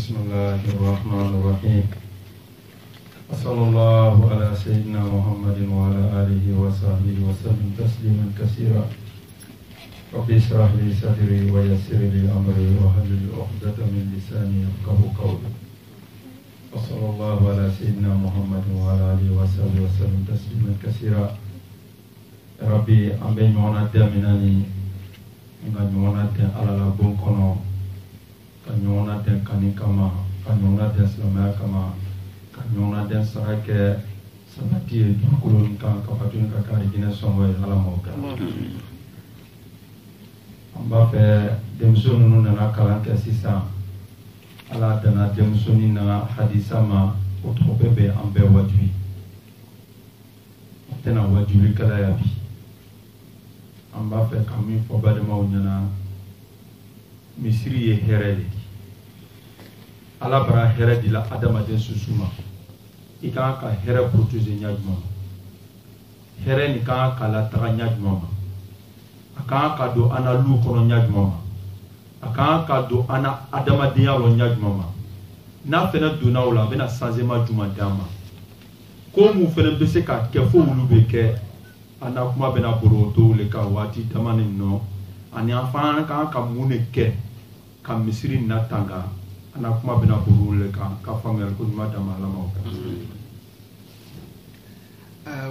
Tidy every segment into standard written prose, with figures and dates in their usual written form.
بسم الله الرحمن الرحيم وصلى الله على سيدنا محمد وعلى آله وصحبه وسلم تسليما كثيرا رب اشرح لي صدري ويسر لي أمري واحلل عقدة من لساني يفقهوا قولي وصلى الله على سيدنا محمد وعلى آله وصحبه وسلم تسليما كثيرا ربي أمبي نونا تامناني نونا تام على لابون كونو كنونا تام كاني كما كنونا تام سلامة كما كنونا تام سراكة سنتي كلون كان كفتون كاري جنا سومي على موكا أمبا في دمسون نونا كلام كسيسا على دنا دمسوني نا حديثا ما وتروبي بي أمبي وجبي تنا وجبي كلا يبي أمبا في كمي فبعد ما ونجنا misiri ye hɛrɛ de di ala bara hɛrɛ di la adamaden susu ma i kan ka hɛrɛ protéger ɲa jumɛn ma hɛrɛ ni kan ka lataga ɲa jumɛn ma a kan ka don an na lu kɔnɔ ɲa jumɛn ma a kan ka don an na adamadenya lɔ ɲa jumɛn ma n'a fɛnɛ donna o la a bɛna changement jumɛn d'an ma ko mun fɛnɛ bɛ se ka kɛ fo olu bɛ kɛ an na kuma bɛna boro o t'o le kan waati dama ni nɔ ani an fana kan ka mun de kɛ ka misiri na tanga ana kuma bina buru le kan ka famel ko ma dama la ma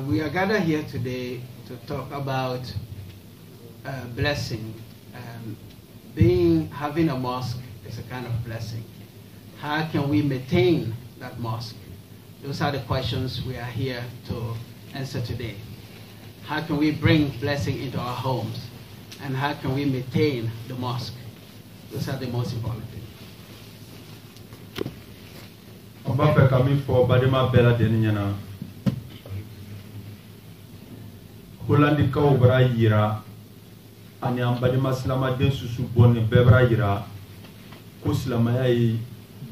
we are gathered here today to talk about blessing. Having a mosque is a kind of blessing. How can we maintain that mosque? Those are the questions we are here to answer today. How can we bring blessing into our homes? And how can we maintain the mosque? Those are the most important things. On va faire comme il faut, badema bella deniana. Hollandi ka obra yira, ani ambadema slama den susu bonne bebra yira, ko slama ya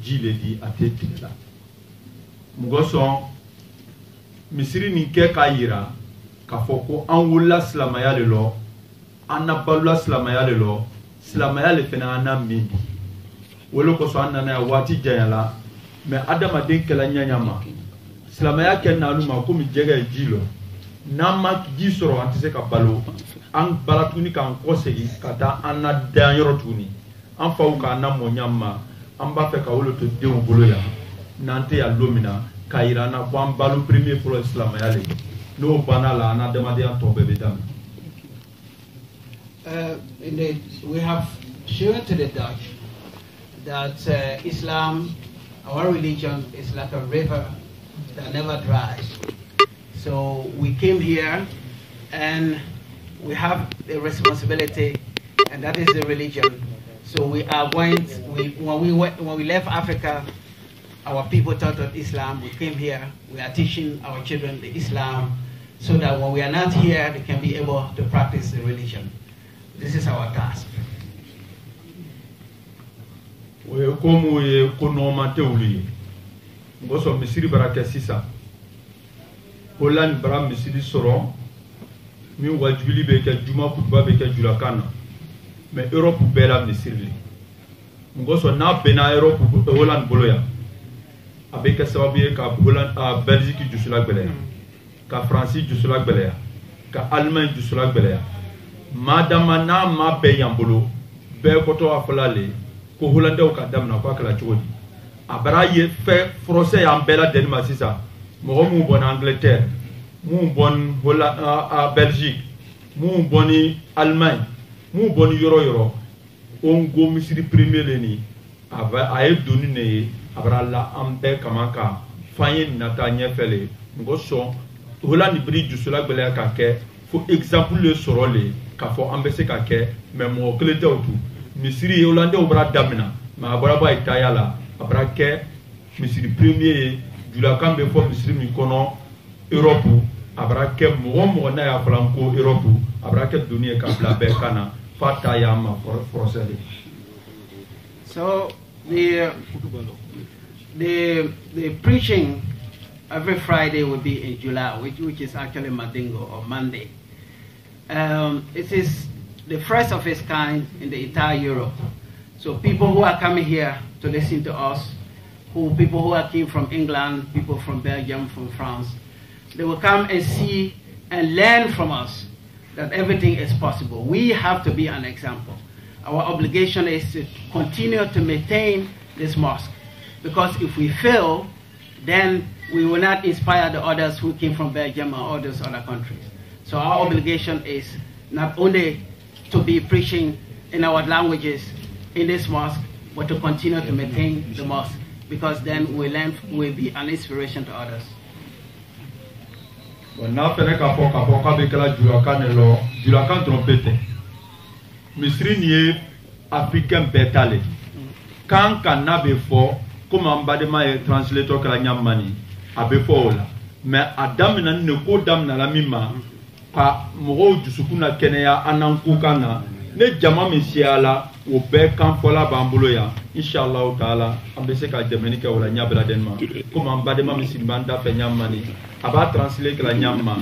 jile di atetila. Mugoson misiri ni ke ka yira, ka foko an wula slama ya lelo, anna balula silamaya le lo silamaya le fena anna mindi wolo ko so anna na wati jayala me adama den kala nyanyama silamaya ken na luma ko mi jega jilo namma ji soro antise ka balo an balatuni kan kosegi kata anna dan yoro tuni an faw ka anna mo nyamma an ba fe ka wolo to dewu bolo ya nante ya lomina kayira na bo an balo premier pour silamaya le no banala ana demande an to bebe dam. We have shown to the Dutch that Islam, our religion, is like a river that never dries. So we came here and we have the responsibility, and that is the religion. So we are going to, when we left Africa, our people taught us Islam. We came here, we are teaching our children the Islam so that when we are not here, they can be able to practice the religion. This is our task. We komu ye konoma teuli. Ngoso misiri baraka sisa. Holland bara misiri soro. Mi wajuli beke juma kutba beke julakana. Me Europe bela misiri. Ngoso na bena Europe Holland boloya. Abeke sababu ka Holland a Belgique jusula gbeleya. Ka France jusula gbeleya. Ka Allemagne jusula gbeleya. Madama na ma be yambolo be koto afalale ko holandew ka damna ko akala chodi abara ye fe français ya mbela den masisa mo mu bon Angleterre mu bon Belgique mu boni Allemagne mu bon yoro on go misiri premier leni ava ay doni ne abara la ambe kamaka fanye nata nyefele ngo so holandi bri jusula gbele ka ke fo exemple le sorole ka fo ambese ka ke mais mo klete otu misiri holande obra damina ma abara ba itayala abra ke misiri premier jula kambe fo misiri mi kono Europe abra ke mo na ya franco Europe abra ke dunia ka bla be kana fata ya ma forcele. So the preaching every Friday will be in July, which is actually Mandingo or Monday. It is the first of its kind in the entire Europe. So people who are coming here to listen to us, people who are came from England, people from Belgium, from France, they will come and see and learn from us that everything is possible. We have to be an example. Our obligation is to continue to maintain this mosque, because if we fail, then we will not inspire the others who came from Belgium or all those other countries. So our obligation is not only to be preaching in our languages in this mosque, but to continue to maintain the mosque, because then we'll be an inspiration to others. Misri ni africain betale kan kana be fo comme ambadema e translator kala nyamani abe fo la mais adam na ne ko dam na la mima pa mo jusukuna kenya ananku kana ne jama misiala o be kan fola bambulo ya inshallah taala ambe se ka jamani ka wala nyabra denma comme ambadema misimanda fe nyamani aba translate kala nyamma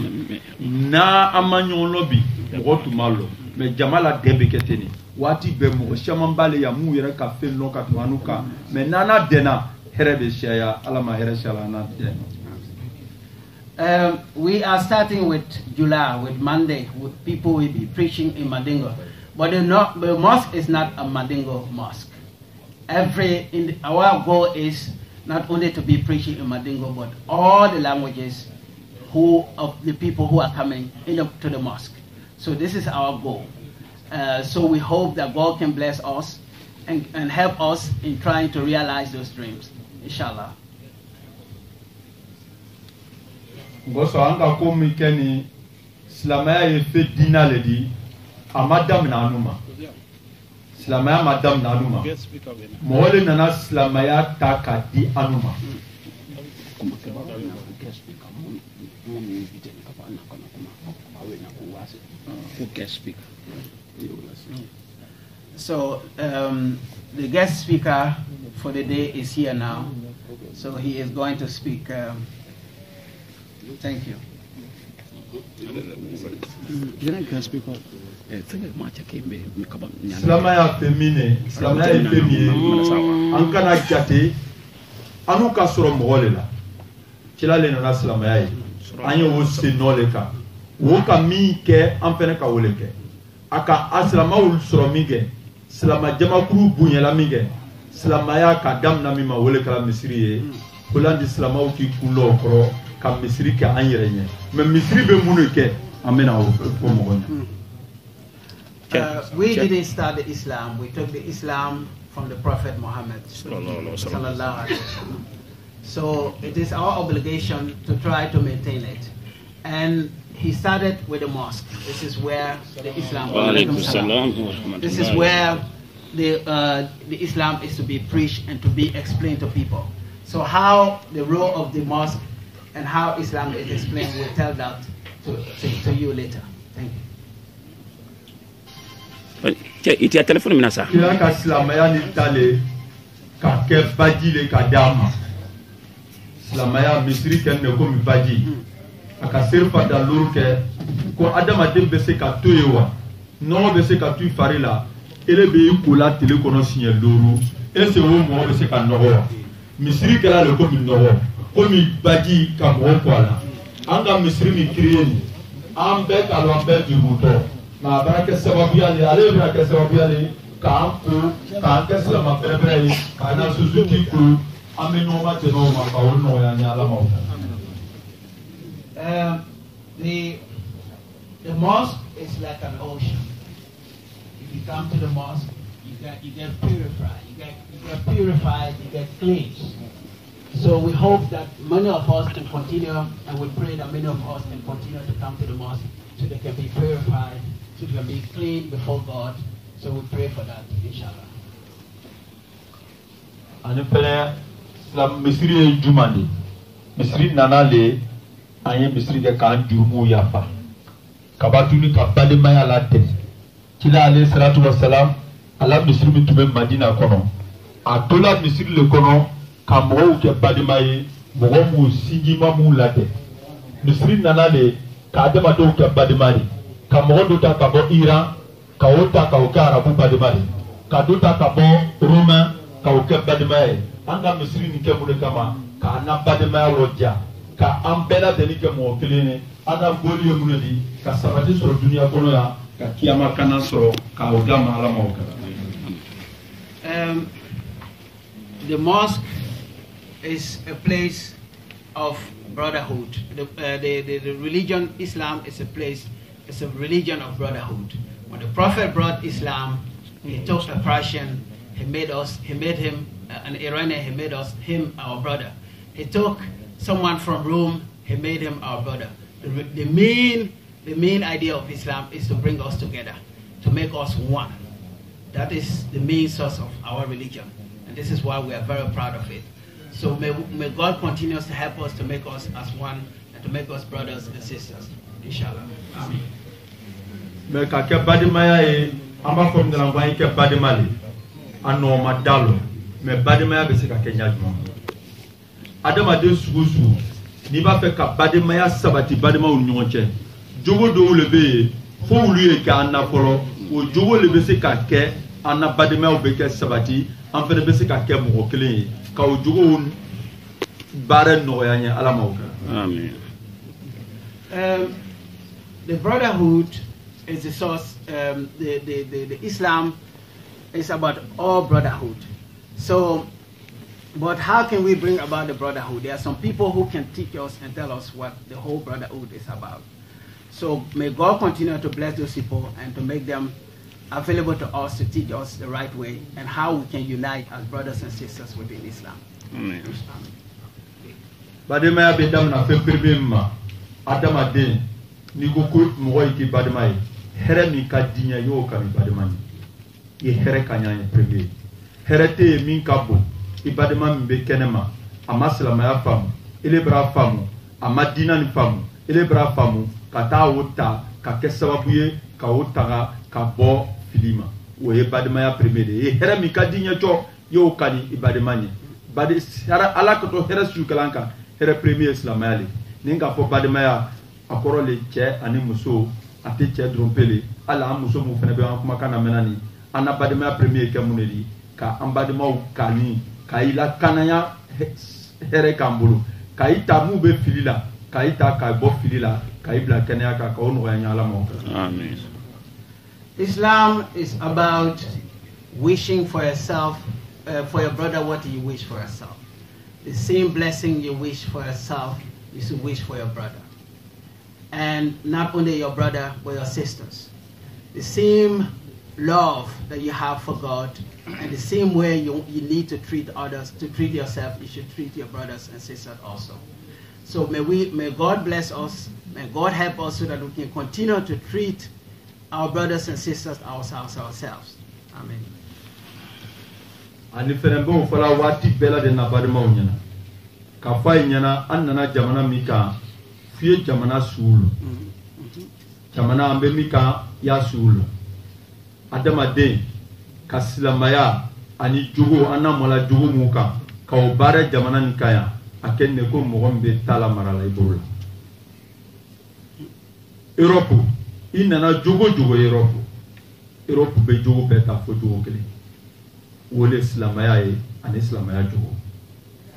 na amanyon lobby mo to malo mais jamala debe keteni wati be mo shaman bale ya mu yere ka fe no ka tuanuka mais nana dena herebe shaya alama here shala na dena. We are starting with July, with Monday, with people will be preaching in Mandingo, but the mosque is not a Mandingo mosque. Our goal is not only to be preaching in Mandingo, but all the languages of the people who are coming to the mosque. So this is our goal. So we hope that God can bless us and help us in trying to realize those dreams, inshallah. Ngoso anga komi keni Islamaya ye fe dina ledi amadam na anuma. Islamaya madam na anuma. Mole nana Islamaya taka di anuma. So the guest speaker for the day is here now. So he is going to speak. Thank you. Islamaya femine, Islamaya femine. Ankana jate, anu ka soro mogole la. Kila le nana Islamaya. Anyo wo se noleka. Wo ka mi ke amfene ka woleke. Aka aslama ul soro mige. Islama jama kuru bunyela mige. Islamaya ka dam na mi ma woleka la misri ye. Kolandi Islama ki kulo kro. Misri ke anyerenya mais misri be munuke amena o mogonya. We didn't start the Islam, we took the Islam from the Prophet Muhammad sallallahu alaihi wasallam. So it is our obligation to try to maintain it, and he started with the mosque. This is where the Islam this is where the Islam is to be preached and to be explained to people. So how the role of the mosque and how Islam is explained, we'll tell that to you later. Thank you. Iti ya telefoni mina sa. Kila ka Islamaya ni tale ka ke baji le ka dama. Islamaya misri ken ne ko mi baji. Aka serfa da luru ke ko adama dem be se ka toyewa. No be se ka tu farila. Ele be ko la tele kono sinye luru. Ese wo mo be se ka no. Misri kala le ko mi no. Komi baji kamo kwala anga misri mi krieni ambe kalwambe dibuto na baraka sababu yale ale baraka sababu yale kampu kanka salama pebre kana suzuki ku ameno ma teno ma pauno ya nyala ma. The mosque is like an ocean. If you come to the mosque, you get purified, you get cleansed. So we hope that many of us can continue, and we pray that many of us can continue to come to the mosque so they can be purified, so they can be clean before God. So we pray for that, inshallah. Ane pele Islam misri jumani, misri nanale, anye misri de kan jumu yafa. Kabatuni kabade maya late. Kila alayhi salatu wassalam, ala misri mitume Madina kono. Atola misri le kono. Kamou ke badimaye mogomu singima mu late misri nanale ka adama do ke badimari kamogo do ta ka bo Iran ka ota ka o ka arabu badimari kaduta kabo Roma kauke bademaye anga misiri ni kemu de kama ka na bademaye roja ka ambela de ni kemu kelene ana goli yomudi ka sabati so dunia kono ya ka kiyama kana so ka ogama ala mawka. The mosque is a place of brotherhood. The religion Islam is a place, it's a religion of brotherhood. When the Prophet brought Islam, he took a Persian, he made him an Iranian, he made him our brother. He took someone from Rome, he made him our brother. The main idea of Islam is to bring us together, to make us one. That is the main source of our religion. And this is why we are very proud of it. So may God continue to help us to make us as one and to make us brothers and sisters. Inshallah. Amen. Me ka ke badimaya e amba fom de la ngwan ke badimali ano madalo me badimaya be se ka ke nyajuma adama de sugusu ni ba fe ka badimaya sabati badima u nyonche jogo do le be fo wulu e ka na folo o jogo le be se ka ke ana badimaya u be ke sabati an fe be se ka ke mo kelen ka o jogo bare no yanya ala mawka. Amen. The brotherhood is the source. The Islam is about all brotherhood. So, but how can we bring about the brotherhood? There are some people who can teach us and tell us what the whole brotherhood is about. So may God continue to bless those people and to make them available to us to teach us the right way and how we can unite as brothers and sisters within Islam. Amen. Badema bedam na feprebema adama de ni goku mo yiki badema yi here mi ka dinya yo ka mi badema ni ye here kanya ni premier here te min ka bo ibadema mi be kenema amaslama ya famu ile bra famu amadina ni famu ile bra famu kata wota ka kesababu ye ka wota ka bo filima wo ye badema ya premier de ye here mi ka dinya cho yo ka ni ibadema ni badi sara alakoto here su kalanka here premier islamali ninga fo bademaya akoro le che ani muso ati che drompele ala muso mu fene be an kuma kana menani ana bademaya premier ke muneli ka ambadema kani ka ila kanaya here kambulu ka ita mu be filila ka ita ka bo filila ka ibla kanaya ka ono ya nyala mo. Amen. Islam is about wishing for yourself, for your brother what you wish for yourself. The same blessing you wish for yourself, you should wish for your brother. And not only your brother, but your sisters. The same love that you have for God, and the same way you need to treat others, to treat yourself, you should treat your brothers and sisters also. So may God bless us, may God help us so that we can continue to treat our brothers and sisters ourselves. Amen. Ani fenembo fala wati bela de na badema unyana ka fay nyana annana jamana mika fiye jamana sulu jamana ambe mika ya sulu adama de kasilamaya ani jugo anna mola jugo muka ka obare jamana nikaya akenne ko mogombe tala marala ibola Europe inana jugo Europe be jugo beta fo jugo kele wole islamaya ye ani islamaya jogo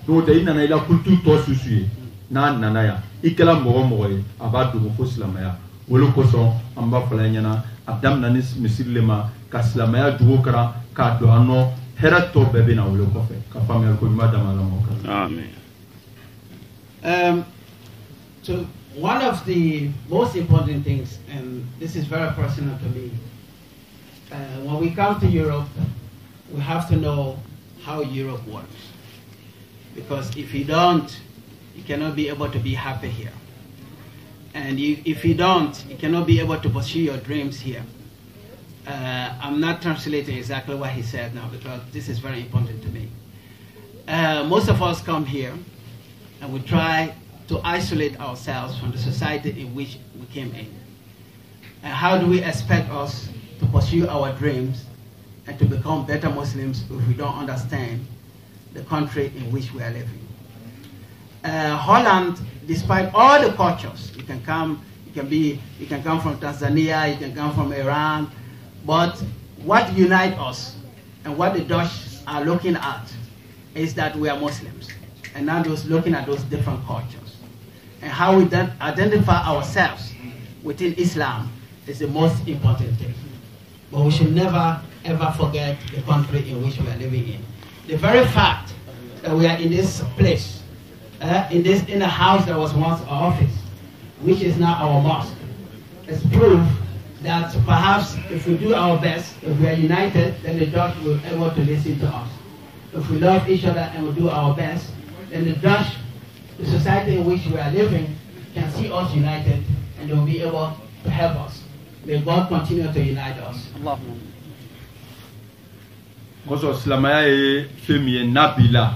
do de ina na ila kultu to susuye na nanaya ikela mogo ye abadu ko islamaya wole ko so amba fala nyana adam na nis misilema ka islamaya jogo kara ka do ano herato bebe na wole ko fe ka famel ko madama la mo ka. Amen. So one of the most important things, and this is very personal to me, when we come to Europe, we have to know how Europe works. Because if you don't, you cannot be able to be happy here. And if you don't, you cannot be able to pursue your dreams here. I'm not translating exactly what he said now because this is very important to me. Most of us come here and we try to isolate ourselves from the society in which we came in. And how do we expect us to pursue our dreams and to become better Muslims if we don't understand the country in which we are living? Holland, despite all the cultures, you can come from Tanzania, you can come from Iran, but what unites us And what the Dutch are looking at is that we are Muslims. And now those looking at those different cultures. And how we then identify ourselves within Islam is the most important thing. But we should never ever forget the country in which we are living in. The very fact that we are in this place, in a house that was once our office, which is now our mosque, is proof that perhaps if we do our best, if we are united, then the Dutch will be able to listen to us. If we love each other and we do our best, then the Dutch, the society in which we are living, can see us united and they will be able to help us. May God continue to unite us. Ngoso silamaya ye femi ye nabila